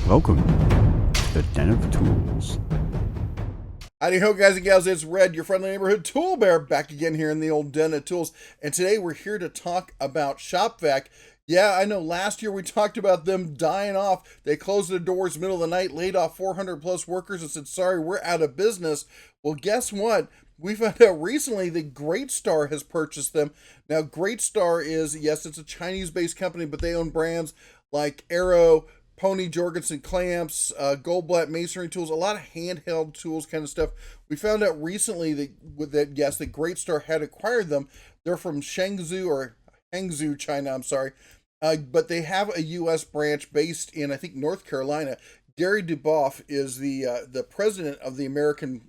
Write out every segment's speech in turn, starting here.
Welcome to the Den of Tools. Howdy ho, guys and gals, it's Red, your friendly neighborhood tool bear, back again here in the old Den of Tools. And today we're here to talk about Shop-Vac. Yeah, I know last year we talked about them dying off. They closed their doors middle of the night, laid off 400 plus workers and said, sorry, we're out of business. Well, guess what? We found out recently that Great Star has purchased them. Now, Great Star is, yes, it's a Chinese-based company, but they own brands like Arrow, Pony Jorgensen clamps, Goldblatt masonry tools, a lot of handheld tools kind of stuff. We found out recently that Great Star had acquired them. They're from Hangzhou, China, I'm sorry. But they have a U.S. branch based in, I think, North Carolina. Gary Duboff is the president of the American,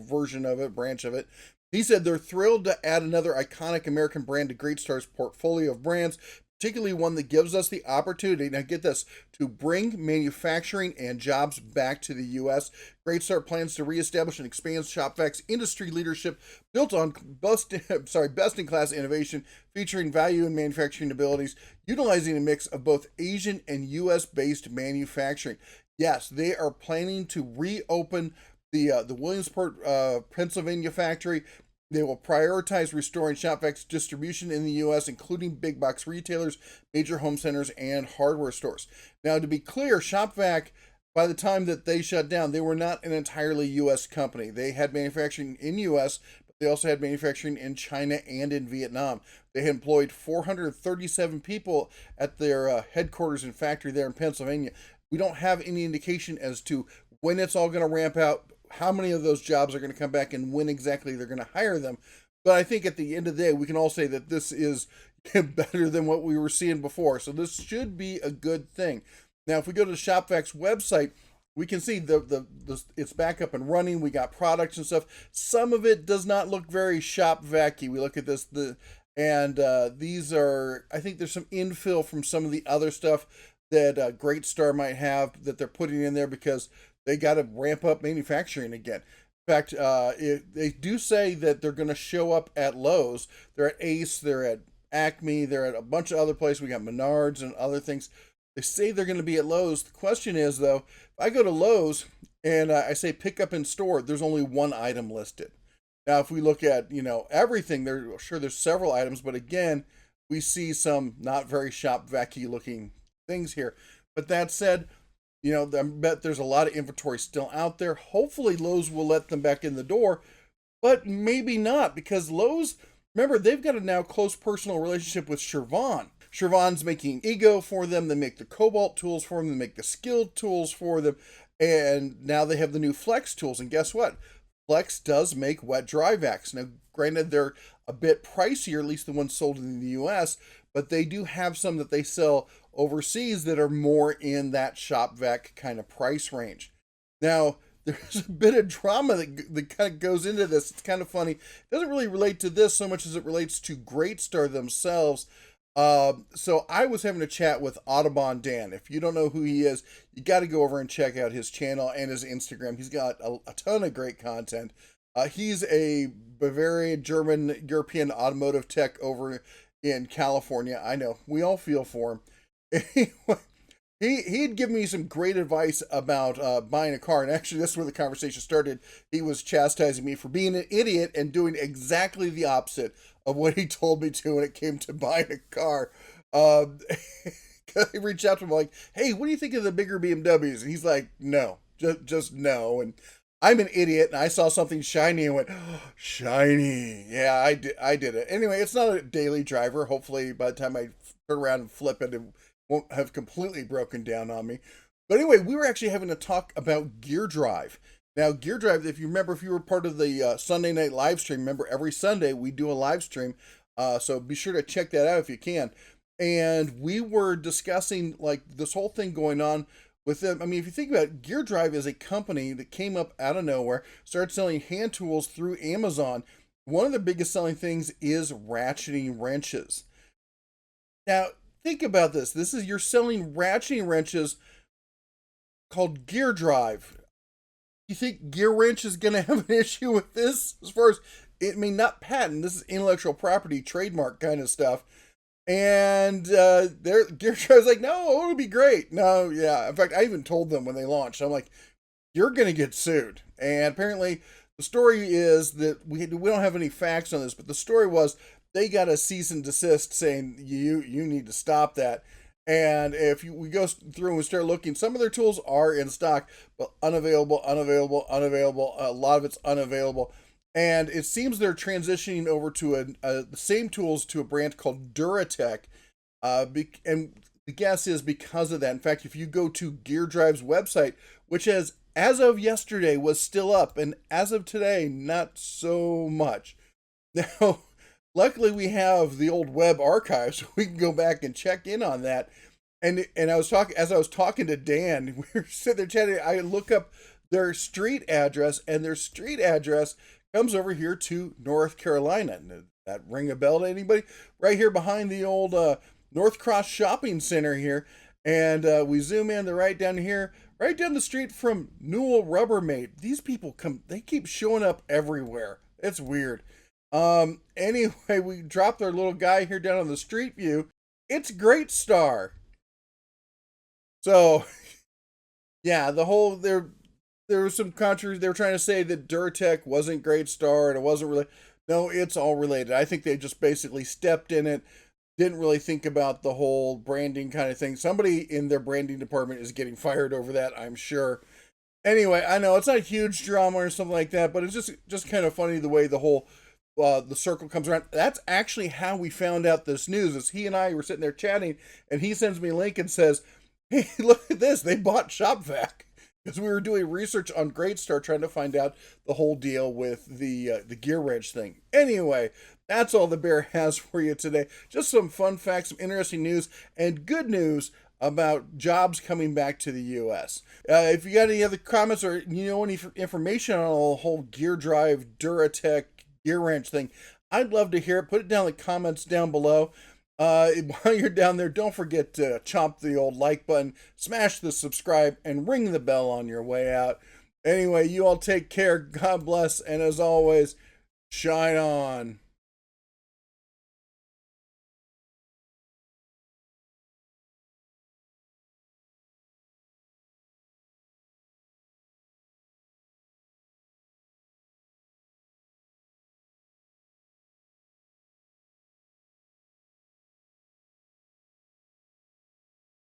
version of it, branch of it. He said they're thrilled to add another iconic American brand to Great Star's portfolio of brands, particularly one that gives us the opportunity, now get this, to bring manufacturing and jobs back to the U.S. Great Star plans to reestablish and expand Shop-Vac's industry leadership built on best-in-class innovation, featuring value and manufacturing abilities, utilizing a mix of both Asian and U.S.-based manufacturing. Yes, they are planning to reopen the Williamsport, Pennsylvania factory. They will prioritize restoring Shop-Vac's distribution in the U.S., including big box retailers, major home centers, and hardware stores. Now, to be clear, Shop-Vac, by the time that they shut down, they were not an entirely U.S. company. They had manufacturing in U.S., but they also had manufacturing in China and in Vietnam. They had employed 437 people at their headquarters and factory there in Pennsylvania. We don't have any indication as to when it's all going to ramp out, how many of those jobs are going to come back, and when exactly they're going to hire them. But I think at the end of the day, we can all say that this is better than what we were seeing before. So this should be a good thing. Now, if we go to Shop-Vac's website, we can see it's back up and running. We got products and stuff. Some of it does not look very Shop-Vac-y. We look at this, these are, I think there's some infill from some of the other stuff that Great Star might have that they're putting in there because they got to ramp up manufacturing again. In fact, they do say that they're going to show up at Lowe's. They're at Ace, they're at Acme, they're at a bunch of other places. We got Menards and other things. They say they're going to be at Lowe's. The question is, though, if I go to Lowe's and I say pick up in store, there's only one item listed. Now, if we look at, everything, there's several items, but again, we see some not very Shop-Vac-y looking things here. But that said, I bet there's a lot of inventory still out there. Hopefully Lowe's will let them back in the door, but maybe not, because Lowe's, remember, they've got a now close personal relationship with Shervon. Shervon's making Ego for them. They make the Cobalt tools for them. They make the Skilled tools for them. And now they have the new Flex tools. And guess what? Flex does make wet dry vacs. Now, granted, they're a bit pricier, at least the ones sold in the U.S., but they do have some that they sell overseas that are more in that Shop-Vac kind of price range. Now, there's a bit of drama that kind of goes into this. It's kind of funny. It doesn't really relate to this so much as it relates to Great Star themselves. So I was having a chat with Audubon Dan. If you don't know who he is, you got to go over and check out his channel and his Instagram. He's got a ton of great content. He's a Bavarian, German, European automotive tech over in California. I know, we all feel for him. Anyway, he'd given me some great advice about buying a car, and actually that's where the conversation started. He was chastising me for being an idiot and doing exactly the opposite of what he told me to when it came to buying a car. I reached out to him like, hey, what do you think of the bigger BMWs? And he's like, no, just no. And I'm an idiot, and I saw something shiny and went, oh, shiny. Yeah, I did it. Anyway, it's not a daily driver. Hopefully, by the time I turn around and flip it, it won't have completely broken down on me. But anyway, we were actually having a talk about GearDrive. Now, GearDrive, if you were part of the Sunday night live stream, remember every Sunday we do a live stream. So be sure to check that out if you can. And we were discussing like this whole thing going on with them. I mean, if you think about it, GearDrive is a company that came up out of nowhere, started selling hand tools through Amazon. One of the biggest selling things is ratcheting wrenches. Now, think about this. You're selling ratcheting wrenches called GearDrive. You think Gear Wrench is going to have an issue with this? As far as, it may not patent, this is intellectual property, trademark kind of stuff. And their GearDrive was like, no, it'll be great. No, yeah. In fact, I even told them when they launched, I'm like, you're gonna get sued. And apparently, the story is that we don't have any facts on this, but the story was they got a cease and desist saying you need to stop that. And if we go through and we start looking, some of their tools are in stock, but unavailable, unavailable, unavailable. A lot of it's unavailable. And it seems they're transitioning over to the same tools to a brand called Duratech. And the guess is because of that. In fact, if you go to GearDrive's website, which has, as of yesterday, was still up, and as of today, not so much. Now, luckily, we have the old web archive, so we can go back and check in on that. And I was talking as I was talking to Dan, we were sitting there chatting. I look up their street address, and their street address comes over here to North Carolina. That ring a bell to anybody? Right here behind the old North Cross Shopping Center here. And we zoom in, they're right down here, right down the street from Newell Rubbermaid. These people they keep showing up everywhere. It's weird. Anyway, we dropped our little guy here down on the street view. It's Great Star. So, yeah, there was some controversy. They were trying to say that Duratech wasn't Great Star and it wasn't really. No, it's all related. I think they just basically stepped in it, didn't really think about the whole branding kind of thing. Somebody in their branding department is getting fired over that, I'm sure. Anyway, I know it's not a huge drama or something like that, but it's just kind of funny the way the whole the circle comes around. That's actually how we found out this news. Is he and I were sitting there chatting, and he sends me a link and says, "Hey, look at this! They bought Shop-Vac." Because we were doing research on Great Star trying to find out the whole deal with the gear wrench thing. Anyway, that's all the bear has for you today. Just some fun facts, some interesting news, and good news about jobs coming back to the U.S. If you got any other comments or any information on the whole GearDrive, Duratech, gear wrench thing, I'd love to hear it. Put it down in the comments down below. While you're down there, don't forget to chomp the old like button, smash the subscribe, and ring the bell on your way out. Anyway, you all take care. God bless. And as always, shine on.